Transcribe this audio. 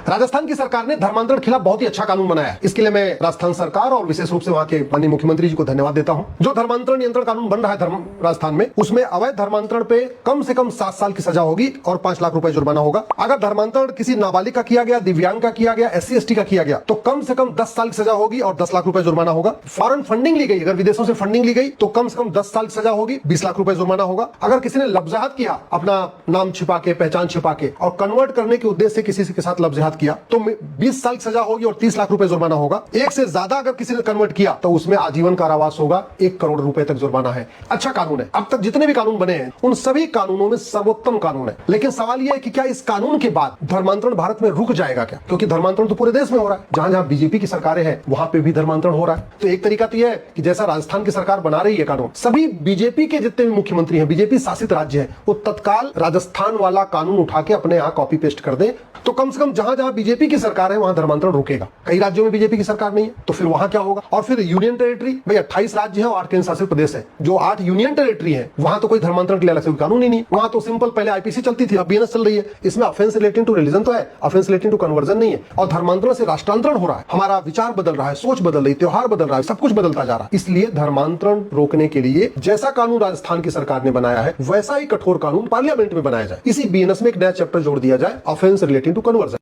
राजस्थान की सरकार ने धर्मांतरण के खिलाफ बहुत ही अच्छा कानून बनाया है। इसके लिए मैं राजस्थान सरकार और विशेष रूप से वहां के माननीय मुख्यमंत्री जी को धन्यवाद देता हूं। जो धर्मांतरण नियंत्रण कानून बन रहा है राजस्थान में, उसमें अवैध धर्मांतरण पे कम से कम 7 साल की सजा होगी और 5 लाख रुपए जुर्माना होगा। अगर धर्मांतरण किसी नाबालिग का किया गया, दिव्यांग का किया गया, SC ST का किया गया तो कम से कम 10 साल की सजा होगी और 10 लाख रुपए जुर्माना होगा। फॉरेन फंडिंग ली गई, अगर विदेशों से फंडिंग ली गई तो कम से कम 10 साल की सजा होगी, 20 लाख रुपए जुर्माना होगा। अगर किसी ने लफ्जहात किया, अपना नाम छिपा के, पहचान छिपा के और कन्वर्ट करने के उद्देश्य से किसी के साथ लफ्जहात किया तो 20 साल की सजा होगी और 30 लाख रुपए जुर्माना होगा। एक से ज्यादा अगर किसी ने कन्वर्ट किया तो उसमें आजीवन कारावास होगा, 1 करोड़ रुपए तक जुर्माना है। अच्छा कानून है। अब तक जितने भी कानून बने हैं उन सभी कानूनों में सर्वोत्तम कानून है। लेकिन सवाल यह है कि क्या इस कानून के बाद धर्मांतरण भारत में रुक जाएगा क्या? क्योंकि धर्मांतरण तो पूरे देश में हो रहा है। जहां जहां बीजेपी की सरकारें हैं वहां पे भी धर्मांतरण हो रहा है। तो एक तरीका तो यह है कि जैसा राजस्थान की सरकार बना रही है कानून, सभी बीजेपी के जितने भी मुख्यमंत्री हैं, बीजेपी शासित राज्य है, वो तत्काल राजस्थान वाला कानून उठा के अपने यहां कॉपी पेस्ट कर दे तो कम से कम जहां जहां बीजेपी की सरकार है वहां धर्मांतरण रुकेगा। कई राज्यों में बीजेपी की सरकार नहीं है तो फिर वहां क्या होगा? और फिर यूनियन टेरिटरी, भाई 28 राज्य है और 8 केंद्र शासित प्रदेश है। जो 8 यूनियन टेरिटरी है वहां तो कोई धर्मांतरण के लिए अलग से कानून ही नहीं है। वहां तो सिंपल पहले IPC चलती थी, अब BNS चल रही है। इसमें ऑफेंस रिलेटिंग टू रिलीजन तो है, ऑफेंस रिलेटिंग टू कन्वर्जन नहीं है। और धर्मांतरण से राष्ट्रांतरण हो रहा है, हमारा विचार बदल रहा है, सोच बदल रही है, त्योहार बदल रहा है, सब कुछ बदलता जा रहा है। इसलिए धर्मांतरण रोकने के लिए जैसा कानून राजस्थान की सरकार ने बनाया है वैसा ही कठोर कानून पार्लियामेंट में बनाया जाए। इसी BNS में एक नया चैप्टर जोड़ दिया जाए, ऑफेंस रिलेटिंग टू कन्वर्जन।